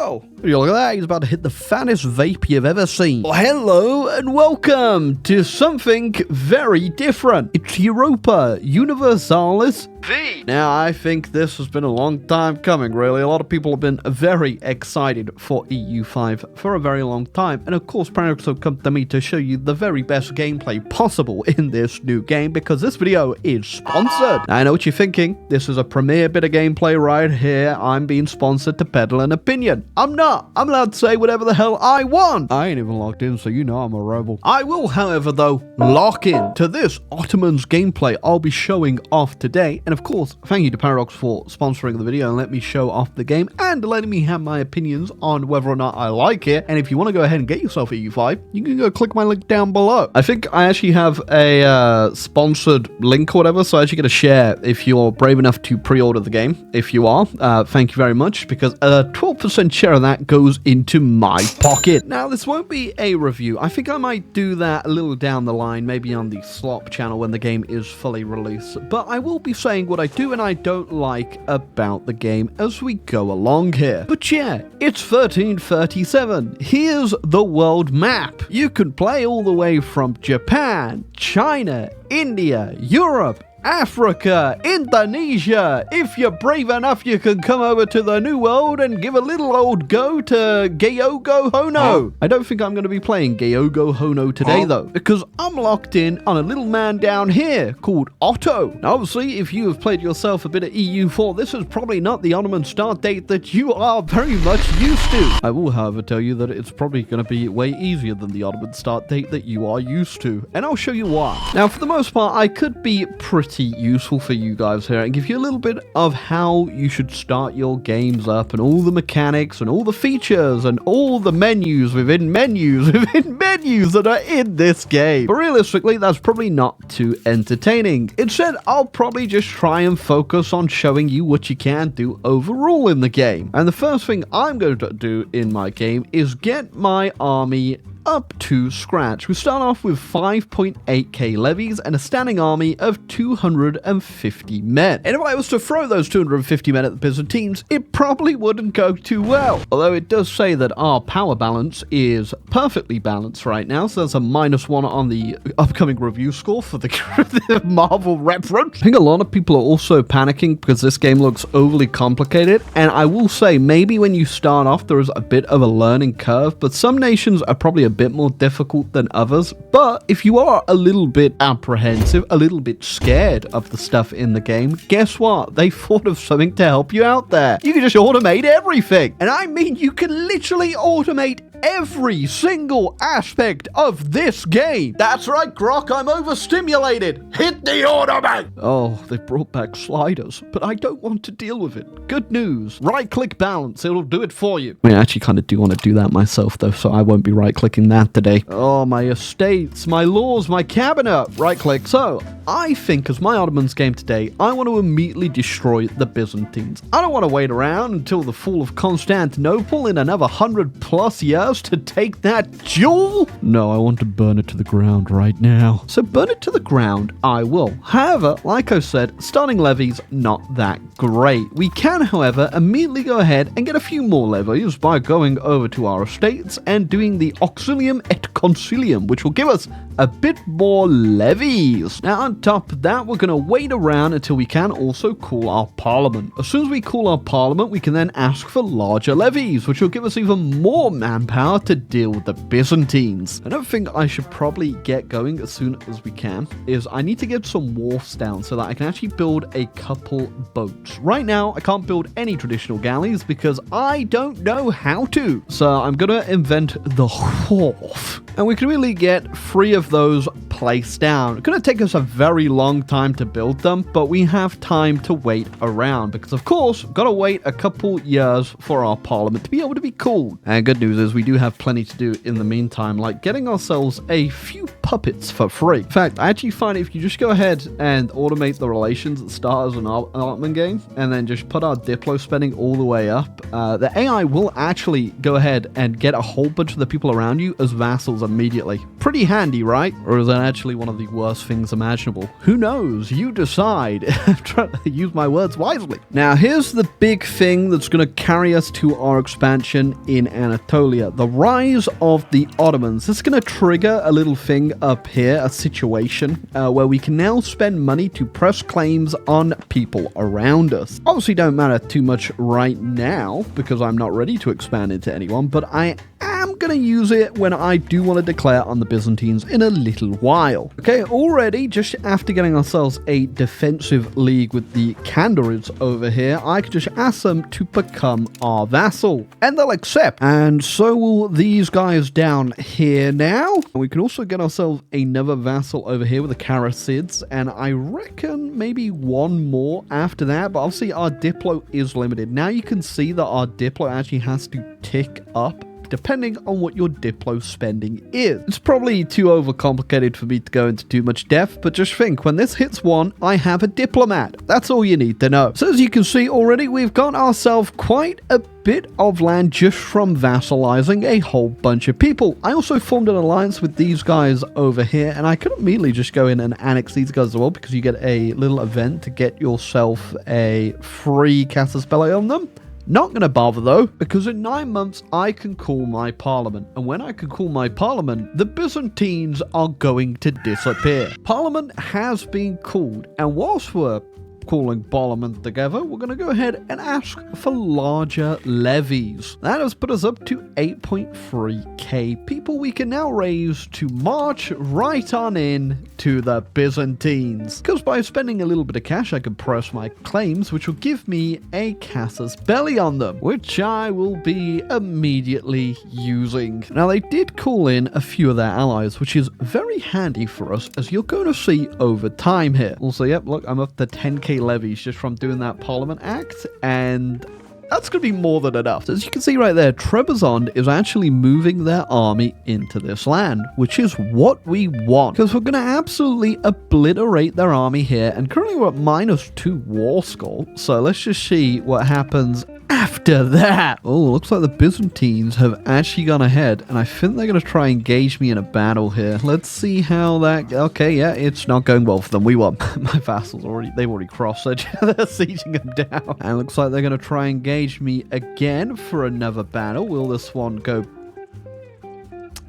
Whoa! Look at that, he's about to hit the fattest vape you've ever seen. Well, hello and welcome to something very different. It's Europa Universalis V. Now, I think this has been a long time coming, really. A lot of people have been very excited for EU5 for a very long time. And of course, Paradox have come to me to show you the very best gameplay possible in this new game, because this video is sponsored. Now, I know what you're thinking. This is a premiere bit of gameplay right here. I'm being sponsored to peddle an opinion. I'm not. I'm allowed to say whatever the hell I want. I ain't even logged in, so you know I'm a rebel. I will, however, though, lock in to this Ottoman's gameplay I'll be showing off today. And of course, thank you to Paradox for sponsoring the video and let me show off the game and letting me have my opinions on whether or not I like it. And if you want to go ahead and get yourself a EU5, you can go click my link down below. I think I actually have a sponsored link or whatever, so I actually get a share if you're brave enough to pre-order the game. If you are, thank you very much, because a 12% share of that goes into my pocket. Now, this won't be a review. I think I might do that a little down the line, maybe on the Slop channel when the game is fully released. But I will be saying what I do and I don't like about the game as we go along here. But yeah, it's 1337. Here's the world map. You can play all the way from Japan, China, India, Europe, Africa, Indonesia. If you're brave enough, you can come over to the New World and give a little old go to Geogo Hono. I don't think I'm going to be playing Geogo Hono today, though, because I'm locked in on a little man down here called Otto. Now, obviously, if you have played yourself a bit of EU4, this is probably not the Ottoman start date that you are very much used to. I will, however, tell you that it's probably going to be way easier than the Ottoman start date that you are used to, and I'll show you why. Now, for the most part, I could be pretty useful for you guys here and give you a little bit of how you should start your games up and all the mechanics and all the features and all the menus within menus within menus that are in this game. But realistically, that's probably not too entertaining. Instead, I'll probably just try and focus on showing you what you can do overall in the game. And the first thing I'm going to do in my game is get my army up to scratch. We start off with 5.8k levies and a standing army of 250 men. And if I was to throw those 250 men at the Byzantines, it probably wouldn't go too well. Although it does say that our power balance is perfectly balanced right now, so there's a -1 on the upcoming review score for the Marvel reference. I think a lot of people are also panicking because this game looks overly complicated, and I will say maybe when you start off there is a bit of a learning curve, but some nations are probably a bit more difficult than others. But if you are a little bit apprehensive, a little bit scared of the stuff in the game, guess what? They thought of something to help you out there. You can just automate everything. And I mean, you can literally automate every single aspect of this game. That's right, Grok, I'm overstimulated. Hit the automate. Oh, they brought back sliders, but I don't want to deal with it. Good news. Right-click balance. It'll do it for you. I mean, I actually kind of do want to do that myself, though, so I won't be right-clicking that today. Oh, my estates, my laws, my cabinet. Right-click. So, I think as my Ottomans game today, I want to immediately destroy the Byzantines. I don't want to wait around until the fall of Constantinople in another 100+ years to take that jewel? No, I want to burn it to the ground right now. So burn it to the ground, I will. However, like I said, starting levies, not that great. We can, however, immediately go ahead and get a few more levies by going over to our estates and doing the auxilium et concilium, which will give us a bit more levies. Now, on top of that, we're going to wait around until we can also call our parliament. As soon as we call our parliament, we can then ask for larger levies, which will give us even more manpower to deal with the Byzantines. Another thing I should probably get going as soon as we can is I need to get some wharfs down so that I can actually build a couple boats. Right now, I can't build any traditional galleys because I don't know how to. So I'm going to invent the wharf. And we can really get 3 of those placed down. It's going to take us a very long time to build them, but we have time to wait around because, of course, we've got to wait a couple years for our parliament to be able to be called. And good news is we do have plenty to do in the meantime, like getting ourselves a few puppets for free. In fact, I actually find if you just go ahead and automate the relations at the start as an Altman game, and then just put our Diplo spending all the way up, the AI will actually go ahead and get a whole bunch of the people around you as vassals immediately. Pretty handy, right? Or is that actually one of the worst things imaginable? Who knows? You decide. I'm trying to use my words wisely. Now, here's the big thing that's going to carry us to our expansion in Anatolia. The rise of the Ottomans. This is going to trigger a little thing up here, a situation where we can now spend money to press claims on people around us. Obviously, don't matter too much right now because I'm not ready to expand into anyone, but I am going to use it when I do want to declare on the Byzantines in a little while. Okay, already, just after getting ourselves a defensive league with the Kandarids over here, I could just ask them to become our vassal, and they'll accept. And so will these guys down here now. We can also get ourselves another vassal over here with the Karasids, and I reckon maybe one more after that, but obviously our Diplo is limited. Now you can see that our Diplo actually has to tick up depending on what your Diplo spending is. It's probably too overcomplicated for me to go into too much depth, but just think, when this hits 1, I have a diplomat. That's all you need to know. So as you can see already, we've got ourselves quite a bit of land just from vassalizing a whole bunch of people. I also formed an alliance with these guys over here, and I could immediately just go in and annex these guys as well, because you get a little event to get yourself a free Casus Belli on them. Not going to bother though, because in 9 months I can call my parliament, and when I can call my parliament, the Byzantines are going to disappear. Parliament has been called, and whilst we're calling Parliament together, we're going to go ahead and ask for larger levies. That has put us up to 8.3k people we can now raise to march right on in to the Byzantines. Because by spending a little bit of cash, I can press my claims, which will give me a Casus Belli on them, which I will be immediately using. Now, they did call in a few of their allies, which is very handy for us, as you're going to see over time here. Also, yep, look, I'm up to 10k levies just from doing that Parliament Act, and that's going to be more than enough. So as you can see right there, Trebizond is actually moving their army into this land, which is what we want, because we're going to absolutely obliterate their army here, and currently we're at -2 war score, so let's just see what happens after that. Oh, looks like the Byzantines have actually gone ahead, and I think they're going to try and engage me in a battle here. Let's see how that... Okay, yeah, it's not going well for them. We won. My vassals they've already crossed, so they're sieging them down. And it looks like they're going to try and engage me again for another battle. Will this one go...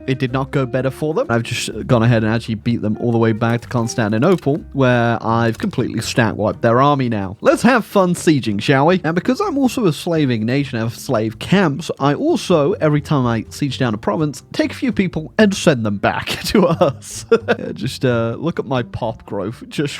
It did not go better for them. I've just gone ahead and actually beat them all the way back to Constantinople, where I've completely stat wiped their army now. Let's have fun sieging, shall we? And because I'm also a slaving nation, I have slave camps, I also, every time I siege down a province, take a few people and send them back to us. Just look at my pop growth, just...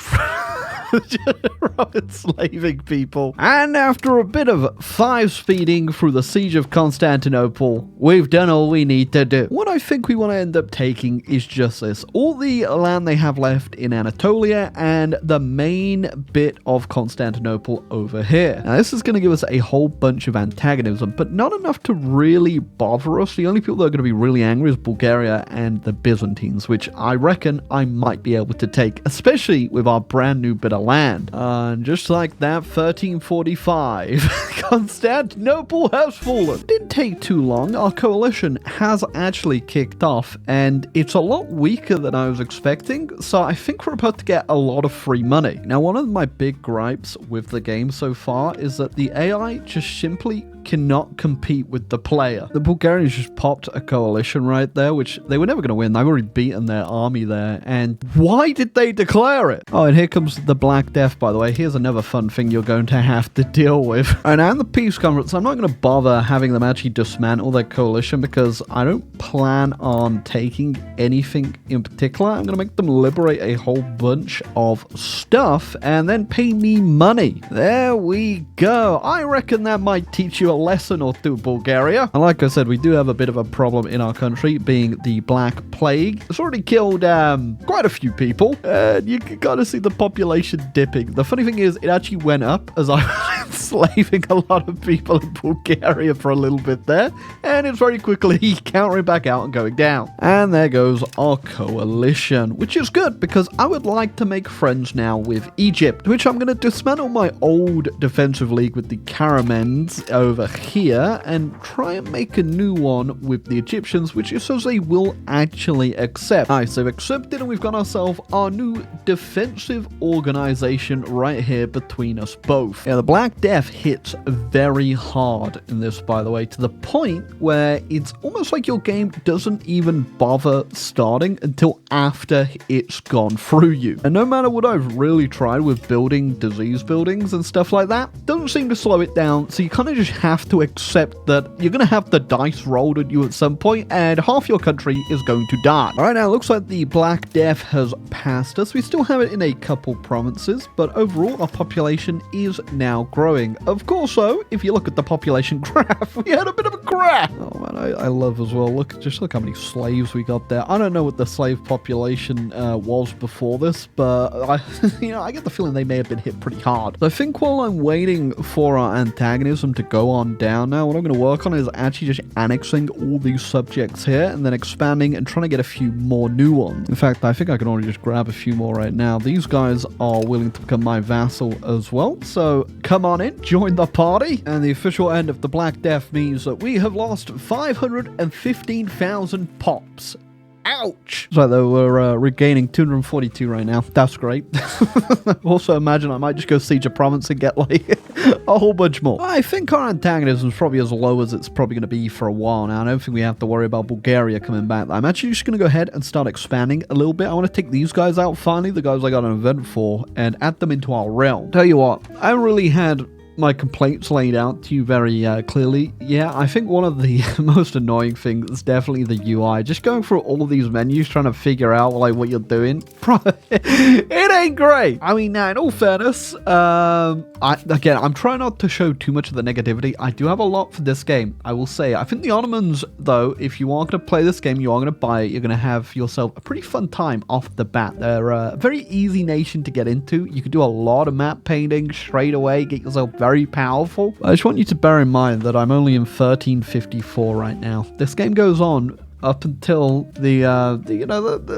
enslaving people. And after a bit of 5-speeding through the siege of Constantinople, we've done all we need to do. What I think we want to end up taking is just this. All the land they have left in Anatolia and the main bit of Constantinople over here. Now this is going to give us a whole bunch of antagonism, but not enough to really bother us. The only people that are going to be really angry is Bulgaria and the Byzantines, which I reckon I might be able to take, especially with our brand new bit of land. And just like that, 1345, Constantinople has fallen. It didn't take too long. Our coalition has actually kicked off, and it's a lot weaker than I was expecting, so I think we're about to get a lot of free money. Now, one of my big gripes with the game so far is that the AI just simply cannot compete with the player. The Bulgarians just popped a coalition right there, which they were never going to win. They've already beaten their army there. And why did they declare it? Oh, and here comes the Black Death, by the way. Here's another fun thing you're going to have to deal with. And at the peace conference, I'm not going to bother having them actually dismantle their coalition because I don't plan on taking anything in particular. I'm going to make them liberate a whole bunch of stuff and then pay me money. There we go. I reckon that might teach you a lesson or two, Bulgaria. And like I said, we do have a bit of a problem in our country, being the Black Plague. It's already killed quite a few people. You can kind of see the population dipping. The funny thing is, it actually went up as I was enslaving a lot of people in Bulgaria for a little bit there. And it's very quickly countering back out and going down. And there goes our coalition, which is good because I would like to make friends now with Egypt, which I'm going to dismantle my old defensive league with the Karamans over here and try and make a new one with the Egyptians, which it says they will actually accept. Nice, they've accepted, and we've got ourselves our new defensive organization right here between us both. Yeah, the Black Death hits very hard in this, by the way, to the point where it's almost like your game doesn't even bother starting until after it's gone through you. And no matter what I've really tried with building disease buildings and stuff like that, doesn't seem to slow it down, so you kind of just have to accept that you're going to have the dice rolled at you at some point, and half your country is going to die. Alright, now it looks like the Black Death has passed us. We still have it in a couple provinces, but overall our population is now growing. Of course, though, if you look at the population graph, we had a bit of a crash. Oh man, I love as well. Look how many slaves we got there. I don't know what the slave population was before this, but I get the feeling they may have been hit pretty hard. So I think while I'm waiting for our antagonism to go on down now, what I'm going to work on is actually just annexing all these subjects here and then expanding and trying to get a few more new ones. In fact, I think I can already just grab a few more right now. These guys are willing to become my vassal as well, so come on in, join the party. And the official end of the Black Death means that we have lost 515,000 pops. Ouch! So though we're regaining 242 right now. That's great. Also imagine I might just go siege a province and get like a whole bunch more. I think our antagonism is probably as low as it's probably going to be for a while now. I don't think we have to worry about Bulgaria coming back. I'm actually just going to go ahead and start expanding a little bit. I want to take these guys out finally, the guys I got an event for, and add them into our realm. Tell you what, I really had my complaints laid out to you very clearly. Yeah, I think one of the most annoying things is definitely the UI. Just going through all of these menus, trying to figure out like what you're doing. It ain't great. I mean, now in all fairness, I'm trying not to show too much of the negativity. I do have a lot for this game, I will say. I think the Ottomans, though, if you are going to play this game, you are going to buy it, you're going to have yourself a pretty fun time off the bat. They're a very easy nation to get into. You can do a lot of map painting straight away, get yourself very powerful. I just want you to bear in mind that I'm only in 1354 right now. This game goes on up until the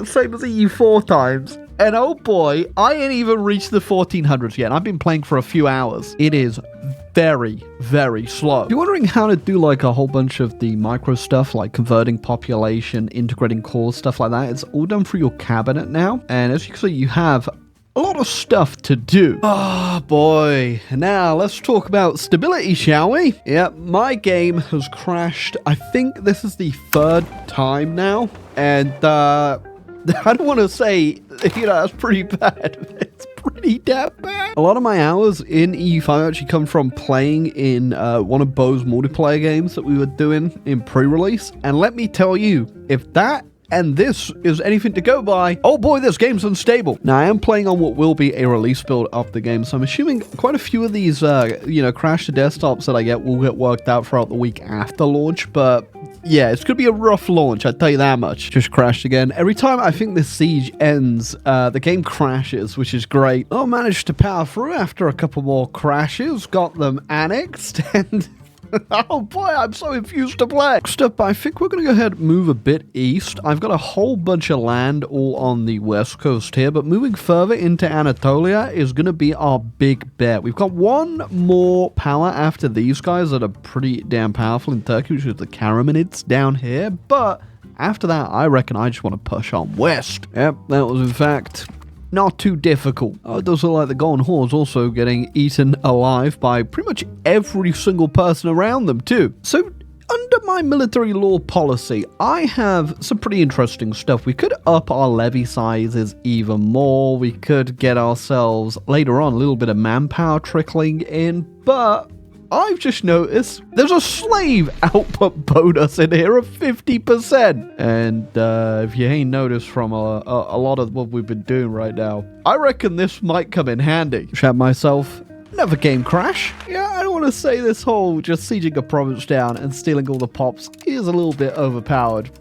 same as the EU4 times. And oh boy, I ain't even reached the 1400s yet. I've been playing for a few hours. It is very, very slow. If you're wondering how to do like a whole bunch of the micro stuff, like converting population, integrating cores, stuff like that, it's all done through your cabinet now. And as you can see, you have a lot of stuff to do. Oh boy. Now let's talk about stability, shall we? Yep, my game has crashed. I think this is the third time now. And I don't want to say, that's pretty bad. It's pretty damn bad. A lot of my hours in EU5 actually come from playing in one of Bo's multiplayer games that we were doing in pre-release. And let me tell you, if that and this is anything to go by, oh boy, this game's unstable. Now, I am playing on what will be a release build of the game, so I'm assuming quite a few of these, crash to desktops that I get will get worked out throughout the week after launch, but yeah, it's going to be a rough launch, I tell you that much. Just crashed again. Every time I think this siege ends, the game crashes, which is great. I managed to power through after a couple more crashes, got them annexed, and oh boy, I'm so infused to play. Next up, I think we're going to go ahead and move a bit east. I've got a whole bunch of land all on the west coast here, but moving further into Anatolia is going to be our big bet. We've got one more power after these guys that are pretty damn powerful in Turkey, which is the Karamanids down here, but after that, I reckon I just want to push on west. Yep, that was in fact not too difficult. It does look like the Golden Horde's also getting eaten alive by pretty much every single person around them too. So under my military law policy, I have some pretty interesting stuff. We could up our levy sizes even more. We could get ourselves later on a little bit of manpower trickling in, but I've just noticed there's a slave output bonus in here of 50%. And if you ain't noticed from a lot of what we've been doing right now, I reckon this might come in handy. Chat myself, Another game crash. Yeah, I don't want to say this whole just sieging a province down and stealing all the pops is a little bit overpowered.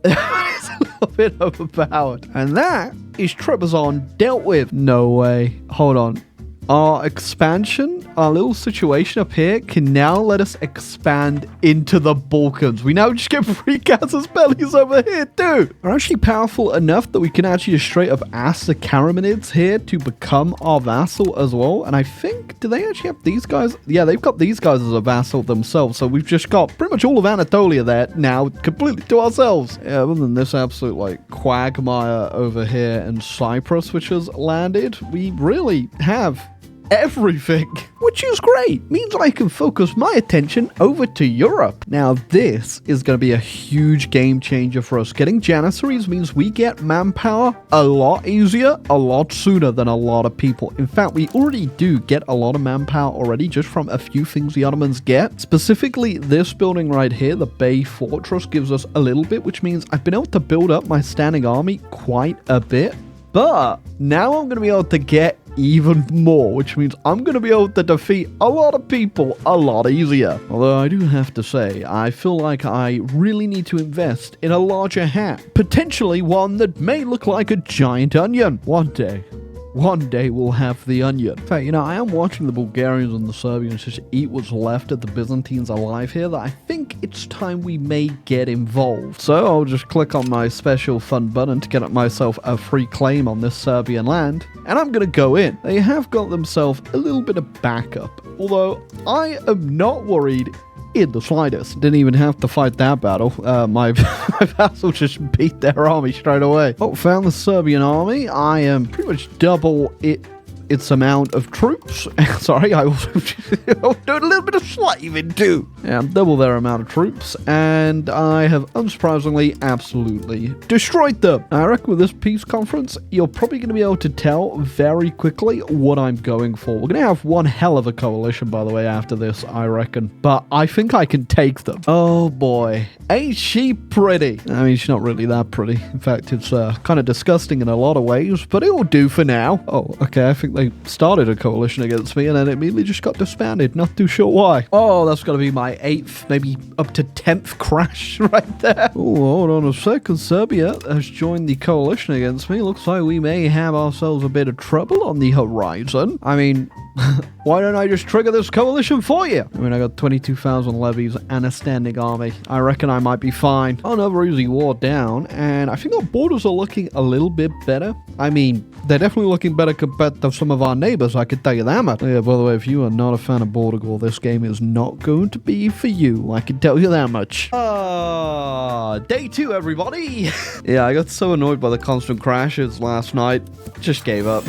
It's a little bit overpowered. And that is Trebizond dealt with. No way. Hold on. Our expansion, our little situation up here can now let us expand into the Balkans. We now just get free casus bellis over here too. We're actually powerful enough that we can actually just straight up ask the Karamanids here to become our vassal as well. And I think, do they actually have these guys? Yeah, they've got these guys as a vassal themselves. So we've just got pretty much all of Anatolia there now completely to ourselves. Yeah, other than this absolute like quagmire over here in Cyprus, which has landed, we really have everything, which is great. Means I can focus my attention over to Europe. Now this is going to be a huge game changer for us. Getting Janissaries means we get manpower a lot easier, a lot sooner than a lot of people. In fact, we already do get a lot of manpower already just from a few things the Ottomans get. Specifically, this building right here, the Bay Fortress, gives us a little bit, which means I've been able to build up my standing army quite a bit. But now I'm going to be able to get even more, which means I'm going to be able to defeat a lot of people a lot easier. Although I do have to say, I feel like I really need to invest in a larger hat. Potentially one that may look like a giant onion. One day we'll have the onion. In fact, I am watching the Bulgarians and the Serbians just eat what's left of the Byzantines alive here, that I think it's time we may get involved. So I'll just click on my special fun button to get myself a free claim on this Serbian land, and I'm gonna go in. They have got themselves a little bit of backup, although I am not worried in the slightest. Didn't even have to fight that battle. My vassal just beat their army straight away. Oh, found the Serbian army. I am pretty much double its amount of troops. Sorry, I also doing a little bit of slaving too. Yeah, I'm double their amount of troops, and I have unsurprisingly absolutely destroyed them. I reckon with this peace conference, you're probably going to be able to tell very quickly what I'm going for. We're going to have one hell of a coalition, by the way, after this, I reckon, but I think I can take them. Oh boy, ain't she pretty? I mean, she's not really that pretty. In fact, it's kind of disgusting in a lot of ways, but it will do for now. Oh, okay, I think they started a coalition against me and then it immediately just got disbanded. Not too sure why. Oh, that's got to be my 8th, maybe up to 10th crash right there. Oh, hold on a second. Serbia has joined the coalition against me. Looks like we may have ourselves a bit of trouble on the horizon. I mean, why don't I just trigger this coalition for you? I mean, I got 22,000 levies and a standing army. I reckon I might be fine. Another easy war down, and I think our borders are looking a little bit better. I mean, they're definitely looking better compared to some of our neighbors, I could tell you that much. Yeah, by the way, if you are not a fan of border war, this game is not going to be for you, I can tell you that much. Day 2, everybody. Yeah, I got so annoyed by the constant crashes last night, just gave up.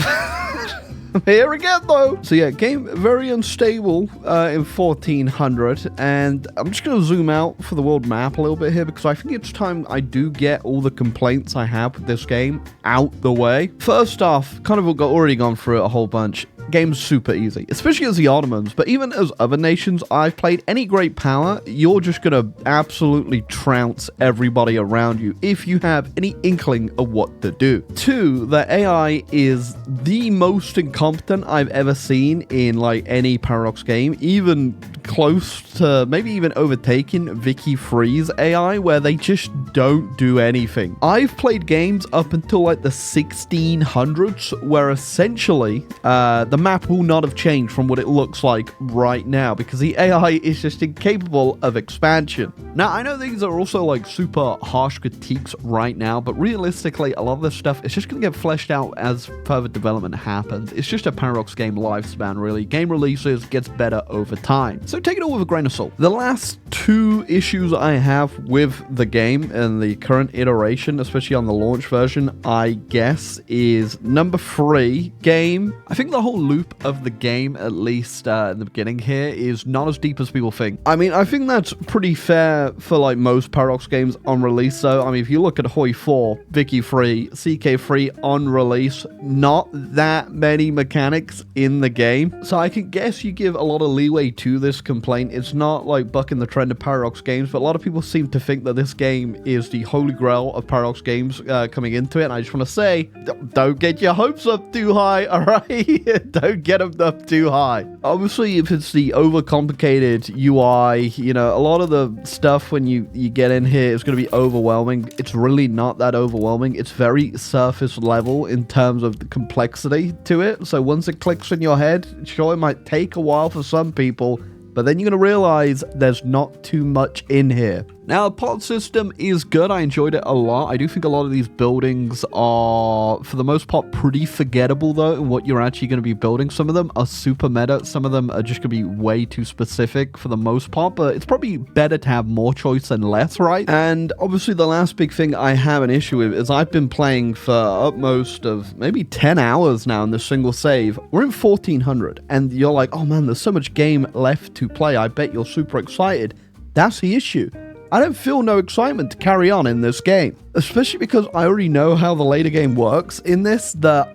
I'm here again though. So yeah, game very unstable in 1400, and I'm just going to zoom out for the world map a little bit here because I think it's time I do get all the complaints I have with this game out the way. First off, kind of already gone through it a whole bunch. Game's super easy, especially as the Ottomans, but even as other nations I've played, any great power, you're just gonna absolutely trounce everybody around you if you have any inkling of what to do. 2, the AI is the most incompetent I've ever seen in like any Paradox game, even close to maybe even overtaking Vicky Free's AI, where they just don't do anything. I've played games up until like the 1600s where essentially the map will not have changed from what it looks like right now because the AI is just incapable of expansion. Now, I know these are also like super harsh critiques right now, but realistically, a lot of this stuff is just going to get fleshed out as further development happens. It's just a Paradox game lifespan, really. Game releases gets better over time. So take it all with a grain of salt. The last 2 issues I have with the game and the current iteration, especially on the launch version, I guess, is number 3, game. I think the whole loop of the game, at least in the beginning here, is not as deep as people think. I mean, I think that's pretty fair for like most Paradox games on release. So, I mean, if you look at Hoi 4, Vicky 3, CK 3 on release, not that many mechanics in the game. So I can guess you give a lot of leeway to this complaint. It's not like bucking the trend of Paradox games, but a lot of people seem to think that this game is the holy grail of Paradox games coming into it. And I just want to say, don't get your hopes up too high, all right? Don't get them up too high. Obviously, if it's the overcomplicated UI, you know, a lot of the stuff when you get in here is going to be overwhelming. It's really not that overwhelming. It's very surface level in terms of the complexity to it. So once it clicks in your head, sure, it might take a while for some people, but then you're going to realize there's not too much in here. Now, the pod system is good. I enjoyed it a lot. I do think a lot of these buildings are, for the most part, pretty forgettable, though, in what you're actually going to be building. Some of them are super meta. Some of them are just going to be way too specific for the most part, but it's probably better to have more choice than less, right? And obviously, the last big thing I have an issue with is I've been playing for upmost of maybe 10 hours now in this single save. We're in 1400, and you're like, oh man, there's so much game left to play. I bet you're super excited. That's the issue. I don't feel no excitement to carry on in this game, especially because I already know how the later game works in this, that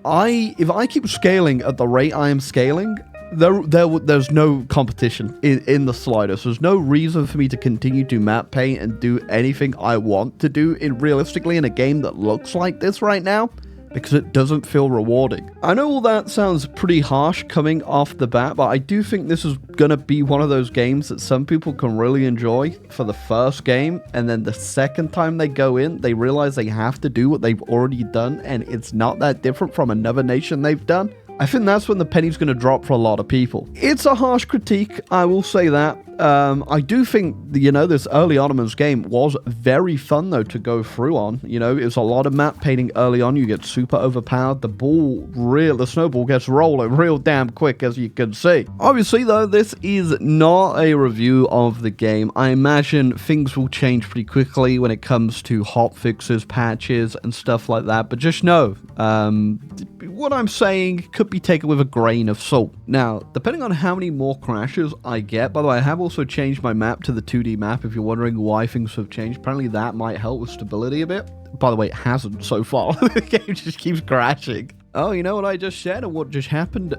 if I keep scaling at the rate I am scaling, there's no competition in the slightest. There's no reason for me to continue to map paint and do anything I want to do realistically in a game that looks like this right now, because it doesn't feel rewarding. I know all that sounds pretty harsh coming off the bat, but I do think this is gonna be one of those games that some people can really enjoy for the first game, and then the second time they go in, they realize they have to do what they've already done, and it's not that different from another nation they've done. I think that's when the penny's going to drop for a lot of people. It's a harsh critique, I will say that. I do think, you know, this early Ottomans game was very fun, though, to go through on. You know, it's a lot of map painting early on. You get super overpowered. The snowball gets rolling real damn quick, as you can see. Obviously, though, this is not a review of the game. I imagine things will change pretty quickly when it comes to hotfixes, patches, and stuff like that. But just know, what I'm saying could be taken with a grain of salt. Now, depending on how many more crashes I get, by the way, I have also changed my map to the 2D map if you're wondering why things have changed. Apparently that might help with stability a bit. By the way, it hasn't so far. The game just keeps crashing. Oh, you know what I just said and what just happened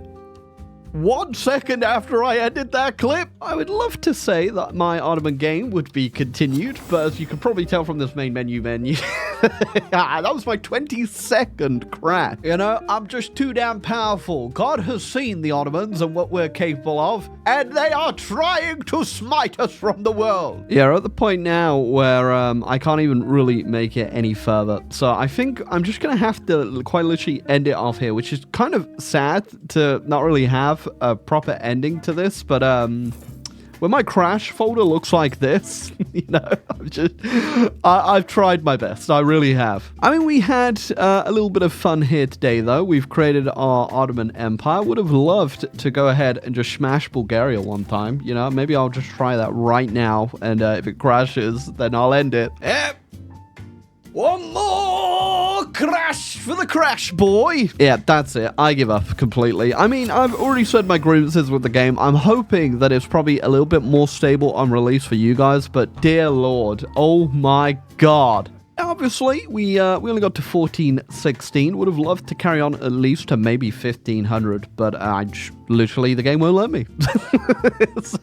1 second after I ended that clip? I would love to say that my Ottoman game would be continued, but as you can probably tell from this main menu, that was my 22nd crash. You know, I'm just too damn powerful. God has seen the Ottomans and what we're capable of, and they are trying to smite us from the world. Yeah, we're at the point now where I can't even really make it any further. So I think I'm just going to have to quite literally end it off here, which is kind of sad to not really have a proper ending to this, but when my crash folder looks like this, you know, I've tried my best. I really have. I mean, we had a little bit of fun here today, though. We've created our Ottoman Empire. Would have loved to go ahead and just smash Bulgaria one time. You know, maybe I'll just try that right now, and if it crashes, then I'll end it. Yep. One more crash for the crash, boy. Yeah, that's it. I give up completely. I mean, I've already said my grievances with the game. I'm hoping that it's probably a little bit more stable on release for you guys, but dear Lord, oh my God. Obviously, we only got to 1416. Would have loved to carry on at least to maybe 1500, but literally the game won't let me. So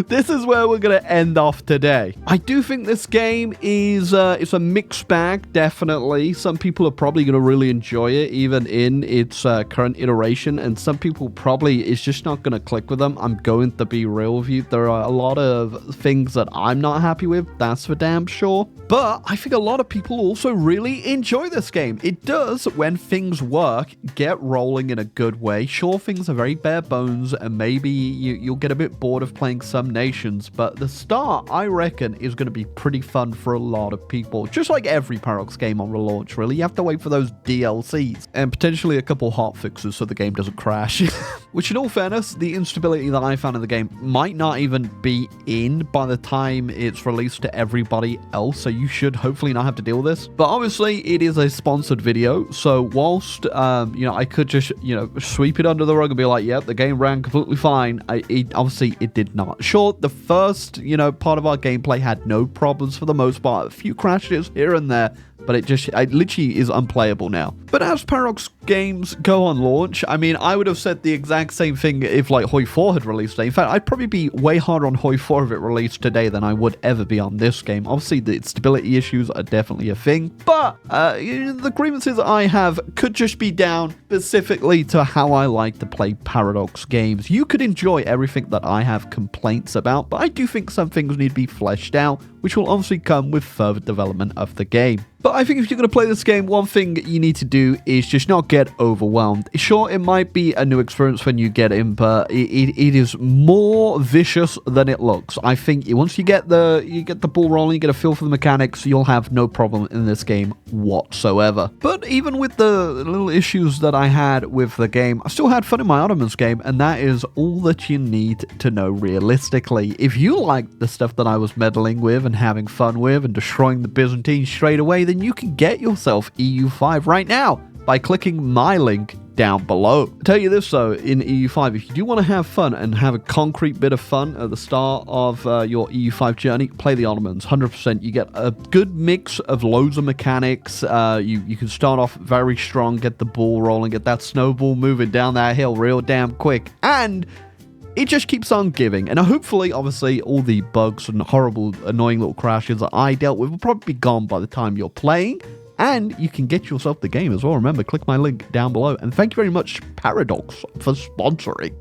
this is where we're going to end off today. I do think this game is it's a mixed bag, definitely. Some people are probably going to really enjoy it, even in its current iteration, and some people probably it's just not going to click with them. I'm going to be real with you. There are a lot of things that I'm not happy with, that's for damn sure. But I think a lot of people also really enjoy this game. It does, when things work, get rolling in a good way. Sure, things are very bare bones, and maybe you'll get a bit bored of playing some nations, but the start, I reckon, is going to be pretty fun for a lot of people. Just like every Paradox game on relaunch, really. You have to wait for those DLCs, and potentially a couple hotfixes so the game doesn't crash. Which, in all fairness, the instability that I found in the game might not even be in by the time it's released to everybody else, so you should hopefully not have to deal with this. But obviously, it is a sponsored video, so whilst, you know, I could just, you know, sweep it under the rug and be like, yep, the game ran completely fine, obviously, it did not. Sure, the first, you know, part of our gameplay had no problems for the most part, a few crashes here and there, but it literally is unplayable now. But as Paradox games go on launch, I mean, I would have said the exact same thing if, like, Hoi 4 had released today. In fact, I'd probably be way harder on Hoi 4 if it released today than I would ever be on this game. Obviously, the stability issues are definitely definitely a thing. But the grievances I have could just be down specifically to how I like to play Paradox games. You could enjoy everything that I have complaints about, but I do think some things need to be fleshed out, which will obviously come with further development of the game. But I think if you're going to play this game, one thing you need to do is just not get overwhelmed. Sure, it might be a new experience when you get in, but it is more vicious than it looks. I think once you get the ball rolling, you get a feel for the mechanics, you'll have no problem in this game whatsoever. But even with the little issues that I had with the game, I still had fun in my Ottomans game, and that is all that you need to know realistically. If you like the stuff that I was meddling with and having fun with and destroying the Byzantines straight away, then you can get yourself EU5 right now by clicking my link down below. I'll tell you this though, in EU5, if you do want to have fun and have a concrete bit of fun at the start of your EU5 journey, play the Ottomans, 100%. You get a good mix of loads of mechanics. You can start off very strong, get the ball rolling, get that snowball moving down that hill real damn quick, and it just keeps on giving. And hopefully, obviously, all the bugs and horrible, annoying little crashes that I dealt with will probably be gone by the time you're playing. And you can get yourself the game as well. Remember, click my link down below. And thank you very much, Paradox, for sponsoring.